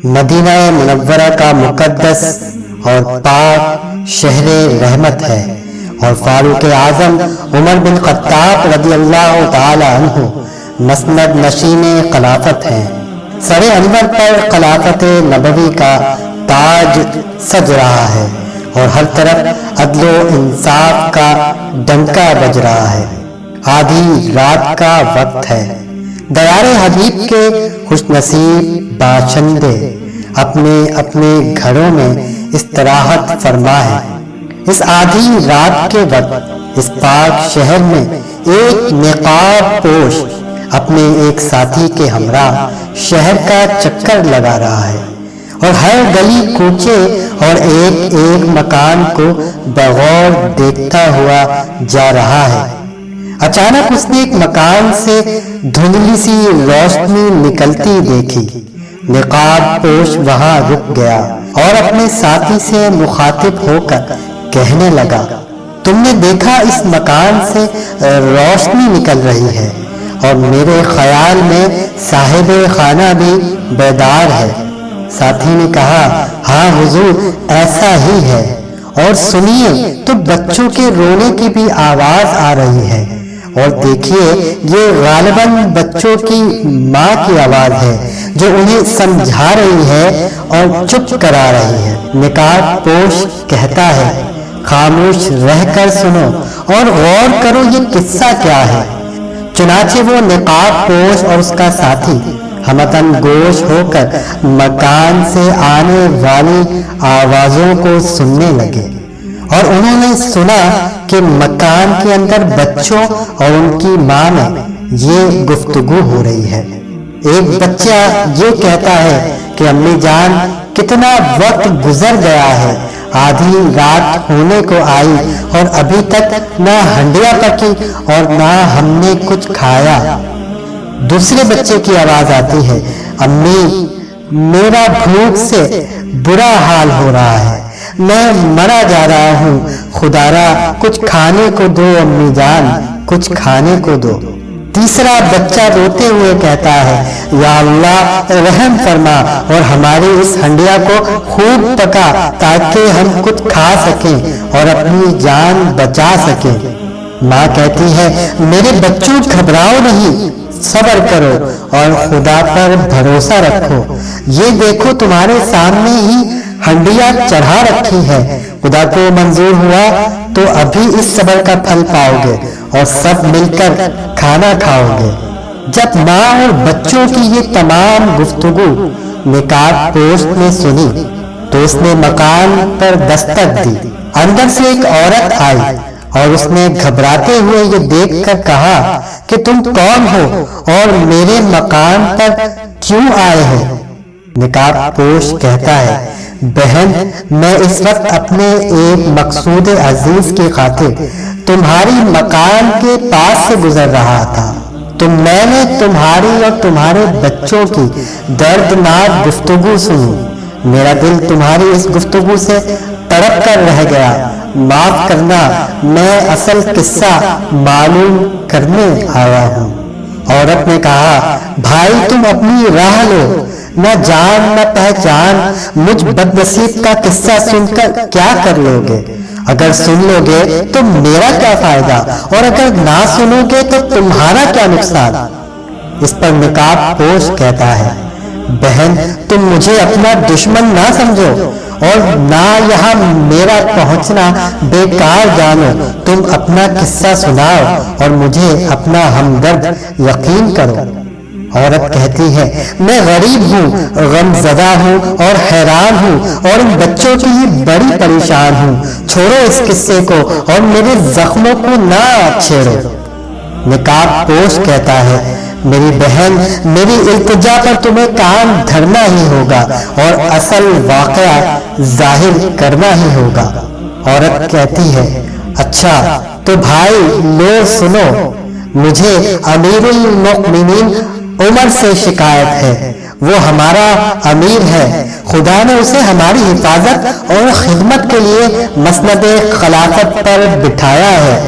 مدینہ منورہ کا مقدس اور پاک شہر رحمت ہے، اور فاروق اعظم عمر بن خطاب رضی اللہ تعالی عنہ مسند نشین خلافت ہیں۔ سر انور پر خلافت نبوی کا تاج سج رہا ہے، اور ہر طرف عدل و انصاف کا ڈنکا بج رہا ہے۔ آدھی رات کا وقت ہے، دیار حبیب کے خوش نصیب باشندے اپنے اپنے گھروں میں استراحت فرما ہے۔ اس آدھی رات کے وقت اس پاک شہر میں ایک نقاب پوش اپنے ایک ساتھی کے ہمراہ شہر کا چکر لگا رہا ہے، اور ہر گلی کوچے اور ایک ایک مکان کو بغور دیکھتا ہوا جا رہا ہے۔ اچانک اس نے ایک مکان سے دھندلی سی روشنی نکلتی دیکھی۔ نقاب پوش وہاں رک گیا اور اپنے ساتھی سے مخاطب ہو کر کہنے لگا، تم نے دیکھا اس مکان سے روشنی نکل رہی ہے، اور میرے خیال میں صاحب خانہ بھی بیدار ہے۔ ساتھی نے کہا، ہاں حضور، ایسا ہی ہے، اور سنیے تو بچوں کے رونے کی بھی آواز آ رہی ہے، اور دیکھیے یہ غالباً بچوں کی ماں کی آواز ہے جو انہیں سمجھا رہی ہے اور چپ کرا رہی ہے۔ نقاب پوش کہتا ہے، خاموش رہ کر سنو اور غور کرو یہ قصہ کیا ہے۔ چنانچہ وہ نقاب پوش اور اس کا ساتھی ہمتن گوش ہو کر مکان سے آنے والی آوازوں کو سننے لگے، اور انہوں نے سنا کہ مکان کے اندر بچوں اور ان کی ماں میں یہ گفتگو ہو رہی ہے۔ ایک بچہ یہ کہتا ہے کہ امی جان، کتنا وقت گزر گیا ہے، آدھی رات ہونے کو آئی اور ابھی تک نہ ہنڈیا پکی اور نہ ہم نے کچھ کھایا۔ دوسرے بچے کی آواز آتی ہے، امی، میرا بھوک سے برا حال ہو رہا ہے، میں مرا جا رہا ہوں، خدارا کچھ کھانے کو دو امی جان، کچھ کھانے کو دو۔ تیسرا بچہ روتے ہوئے کہتا ہے، یا اللہ رحم فرما اور ہماری اس ہنڈیا کو خوب پکا تاکہ ہم کچھ کھا سکیں اور اپنی جان بچا سکیں۔ ماں کہتی ہے، میرے بچوں گھبراؤ نہیں، صبر کرو اور خدا پر بھروسہ رکھو، یہ دیکھو تمہارے سامنے ہی ہنڈیا چڑھا رکھی ہے، خدا کو منظور ہوا تو ابھی اس صبر کا پھل پاؤ گے اور سب مل کر کھانا کھاؤ گے۔ جب ماں اور بچوں کی یہ تمام گفتگو نقاب پوش نے سنی تو اس نے مکان پر دستک دی۔ اندر سے ایک عورت آئی اور اس نے گھبراتے ہوئے یہ دیکھ کر کہا کہ تم کون ہو اور میرے مکان پر کیوں آئے ہو؟ نقاب پوش کہتا ہے، بہن، میں اس وقت اپنے ایک مقصود عزیز کی خاطر تمہاری مکان کے پاس سے گزر رہا تھا، تو میں نے تمہاری اور تمہارے بچوں کی دردناک گفتگو سنی، میرا دل تمہاری اس گفتگو سے تڑپ کر رہ گیا، معاف کرنا، میں اصل قصہ معلوم کرنے آیا ہوں۔ عورت نے کہا، بھائی تم اپنی راہ لو، نہ جان نہ پہچان، مجھ بد نصیب کا قصہ سن کر کیا کر لو گے؟ اگر سن لو گے تو میرا کیا فائدہ، اور اگر نہ سنو گے تو تمہارا کیا نقصان؟ اس پر نقاب پوش کہتا ہے، بہن، تم مجھے اپنا دشمن نہ سمجھو اور نہ یہاں میرا پہنچنا بیکار جانو، تم اپنا قصہ سناؤ اور مجھے اپنا ہمدرد یقین کرو۔ عورت کہتی ہے، میں غریب ہوں، غم زدہ ہوں اور حیران ہوں، اور ان بچوں کی ہی بڑی پریشان ہوں، چھوڑو اس قصے کو اور میرے زخموں کو نہ چھیڑو۔ نقاب پوش کہتا ہے، میری بہن، میری التجا پر تمہیں کام دھرنا ہی ہوگا اور اصل واقعہ ظاہر کرنا ہی ہوگا۔ عورت کہتی ہے، اچھا تو بھائی لو سنو، مجھے امیر المؤمنین عمر سے شکایت ہے، وہ ہمارا امیر ہے، خدا نے اسے ہماری حفاظت اور خدمت کے لیے مسند خلافت پر بٹھایا ہے،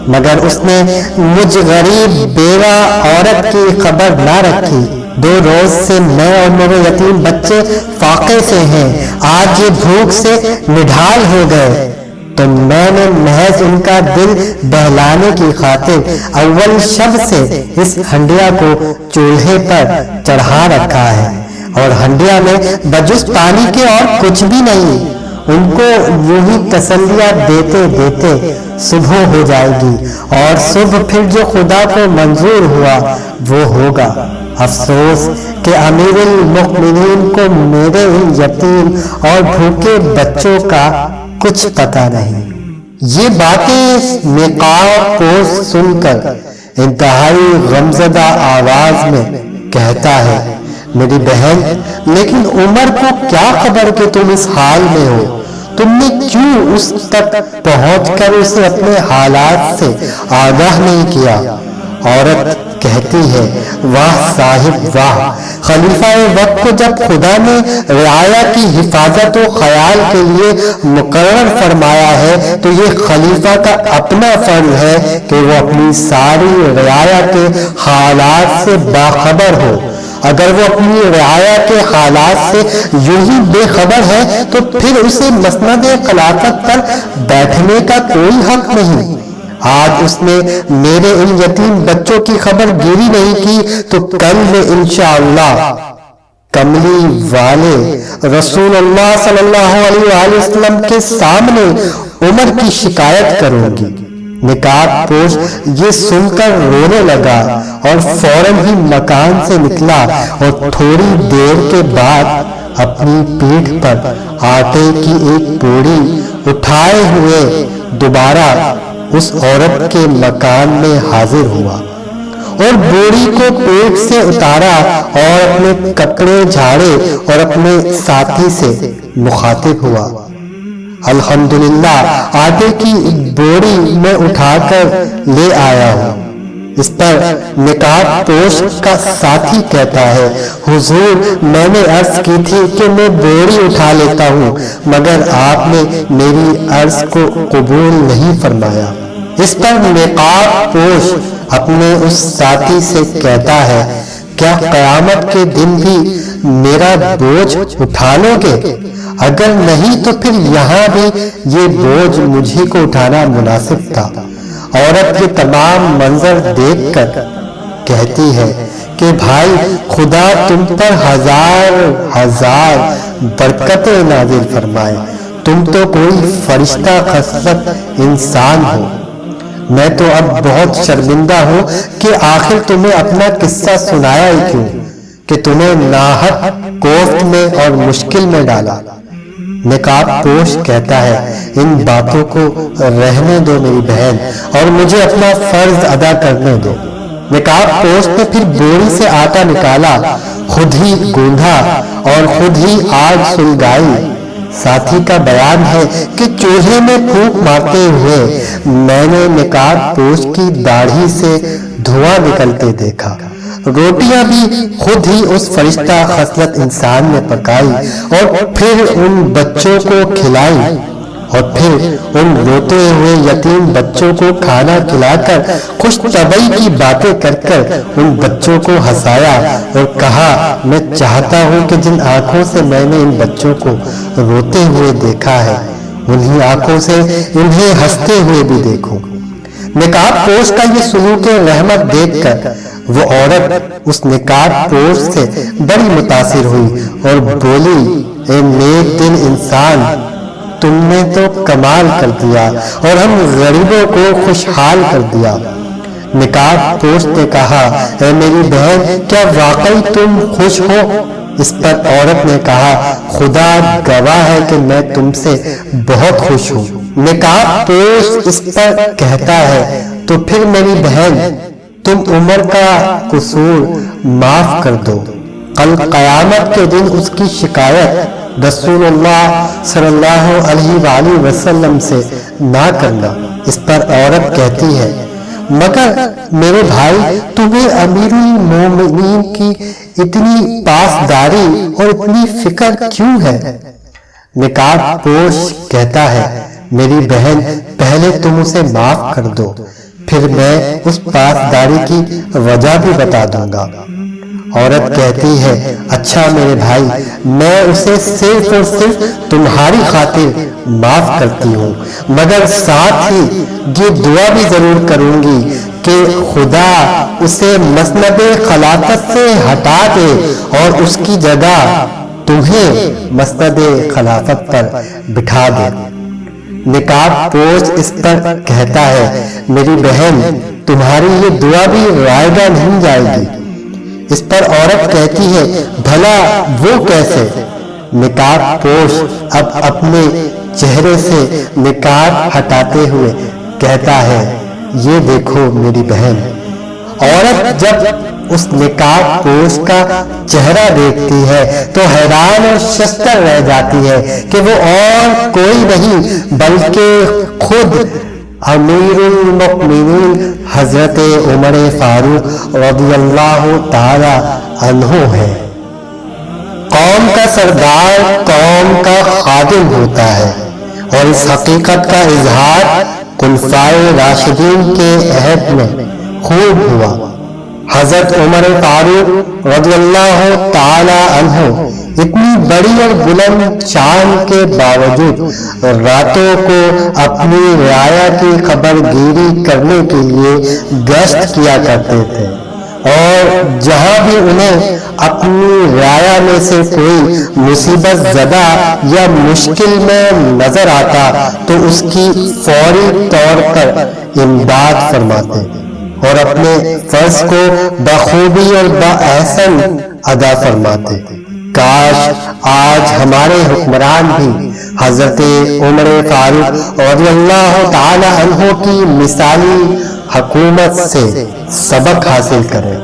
مگر اس نے مجھ غریب بیوہ عورت کی خبر نہ رکھی، 2 روز سے میں اور میرے یتیم بچے فاقے سے ہیں، آج یہ بھوک سے نڈھال ہو گئے، تو میں نے محض ان کا دل بہلانے کی خاطر اول شب سے اس ہنڈیا کو چولہے پر چڑھا رکھا ہے، اور ہنڈیا میں بجز پانی کے اور کچھ بھی نہیں۔ ان کو یوں ہی تسلیاں دیتے دیتے صبح ہو جائے گی، اور صبح پھر جو خدا کو منظور ہوا وہ ہوگا۔ افسوس کہ امیر المؤمنین کو میرے ان یتیم اور بھوکے بچوں کا کچھ پتہ نہیں۔ یہ باتیں نقاب پوش سن کر انتہائی غمزدہ آواز میں کہتا ہے، میری بہن، لیکن عمر کو کیا خبر کہ تم اس حال میں ہو؟ تم نے کیوں اس تک پہنچ کر اسے اپنے حالات سے آگاہ نہیں کیا؟ عورت کہتی ہے، واہ صاحب واہ، خلیفہ وقت کو جب خدا نے رعایا کی حفاظت و خیال کے لیے مقرر فرمایا ہے تو یہ خلیفہ کا اپنا فرض ہے کہ وہ اپنی ساری رعایا کے حالات سے باخبر ہو۔ اگر وہ اپنی رعایا کے حالات سے یوں ہی بے خبر ہے تو پھر اسے مسند خلافت پر بیٹھنے کا کوئی حق نہیں۔ آج اس نے میرے ان یتیم بچوں کی خبر گیری نہیں کی تو کل میں انشاءاللہ کملی والے رسول اللہ صلی اللہ علیہ وآلہ وسلم کے سامنے عمر کی شکایت کروں گی۔ نقاب پوش یہ سن کر رونے لگا اور فوراً ہی مکان سے نکلا، اور تھوڑی دیر کے بعد اپنی پیٹھ پر آٹے کی ایک پوڑی اٹھائے ہوئے دوبارہ اس عورت کے مکان میں حاضر ہوا، اور بوری کو پیٹ سے اتارا اور اپنے کپڑے جھاڑے اور اپنے ساتھی سے مخاطب ہوا، الحمدللہ آٹے کی بوری میں اٹھا کر لے آیا ہوں۔ اس پر نقاب پوش کا ساتھی کہتا ہے، حضور میں نے عرض کی تھی کہ میں بوری اٹھا لیتا ہوں، مگر آپ نے میری عرض کو قبول نہیں فرمایا۔ اس پر نقاب پوش اپنے اس ساتھی سے کہتا ہے، کیا قیامت کے دن بھی میرا بوجھ اٹھا لو گے؟ اگر نہیں تو پھر یہاں بھی یہ بوجھ مجھے کو اٹھانا مناسب تھا۔ عورت یہ تمام منظر دیکھ کر کہتی ہے کہ بھائی خدا تم پر ہزار ہزار برکتیں نازل فرمائے، تم تو کوئی فرشتہ خصلت انسان ہو۔ میں تو اب بہت شرمندہ ہوں کہ آخر تمہیں اپنا قصہ سنایا ہی کیوں کہ تمہیں ناحق کوفت میں اور مشکل میں ڈالا۔ نقاب پوش کہتا ہے، ان باتوں کو رہنے دو میری بہن، اور مجھے اپنا فرض ادا کرنے دو۔ نقاب پوش نے پھر بوری سے آٹا نکالا، خود ہی گوندھا اور خود ہی آگ سلگائی۔ ساتھی کا بیان ہے کہ چولہے میں پھونک مارتے ہوئے میں نے نقاب پوش کی داڑھی سے دھواں نکلتے دیکھا۔ روٹیاں بھی خود ہی اس فرشتہ خصلت انسان نے پکائی اور پھر ان بچوں کو کھلائی، اور پھر ان روتے ہوئے یتیم بچوں کو کھانا کھلا کر خوش طبعی کی باتیں کر کر ان بچوں کو ہنسایا اور کہا، میں چاہتا ہوں کہ جن آنکھوں سے میں نے ان بچوں کو روتے ہوئے دیکھا ہے انہی آنکھوں سے انہیں ہنستے ہوئے بھی دیکھوں۔ نقاب پوش کا یہ سلوک رحمت دیکھ کر وہ عورت اس نقاب پوش سے بڑی متاثر ہوئی اور بولی، اے نیک دل انسان، تم نے تو کمال کر دیا اور ہم غریبوں کو خوشحال کر دیا۔ نقاب پوش نے کہا، اے میری بہن کیا واقعی تم خوش ہو؟ اس پر عورت نے کہا، خدا گواہ ہے کہ میں تم سے بہت خوش ہوں۔ نقاب پوش اس پر کہتا ہے، تو پھر میری بہن تم عمر کا قصور معاف کر دو، کل قیامت کے دن اس کی شکایت رسول اللہ صلی اللہ علیہ وآلہ وسلم سے نہ کرنا۔ اس پر عورت کہتی ہے، مگر میرے بھائی تمہیں امیر المومنین کی اتنی پاسداری اور اتنی فکر کیوں ہے؟ نقاب پوش کہتا ہے، میری بہن پہلے تم اسے معاف کر دو، پھر میں اس پاسداری کی وجہ بھی بتا دوں گا۔ عورت کہتی ہے اچھا میرے بھائی، میں اسے صرف اور صرف تمہاری خاطر معاف کرتی ہوں، مگر ساتھ ہی یہ دعا بھی ضرور کروں گی کہ خدا اسے مسند خلافت سے ہٹا دے اور اس کی جگہ تمہیں مسند خلافت پر بٹھا دے۔ نقاب پوش اس پر کہتا ہے میری بہن تمہاری یہ دعا بھی رائگاں نہیں جائے گی۔ اس پر عورت کہتی ہے بھلا وہ کیسے؟ نقاب پوش اب اپنے چہرے سے نقاب ہٹاتے ہوئے کہتا ہے یہ دیکھو میری بہن۔ عورت جب اس نقاب پوش کا چہرہ دیکھتی ہے تو حیران اور ششدر رہ جاتی ہے کہ وہ اور کوئی نہیں بلکہ خود امیر المؤمنین حضرت عمر فاروق رضی اللہ تعالی عنہ ہے۔ قوم کا سردار قوم کا خادم ہوتا ہے، اور اس حقیقت کا اظہار خلفائے راشدین کے عہد میں خوب ہوا۔ حضرت عمر فاروق رضی اللہ تعالی عنہ اتنی بڑی اور بلند شان کے باوجود راتوں کو اپنی رعایا کی خبر گیری کرنے کے لیے گشت کیا کرتے تھے، اور جہاں بھی انہیں اپنی رعایا میں سے کوئی مصیبت زدہ یا مشکل میں نظر آتا تو اس کی فوری طور پر امداد فرماتے اور اپنے فرض کو بخوبی اور باحسن ادا فرماتے۔ کاش آج ہمارے حکمران بھی حضرت عمر فاروق رضی اللہ تعالی عنہ کی مثالی حکومت سے سبق حاصل کریں۔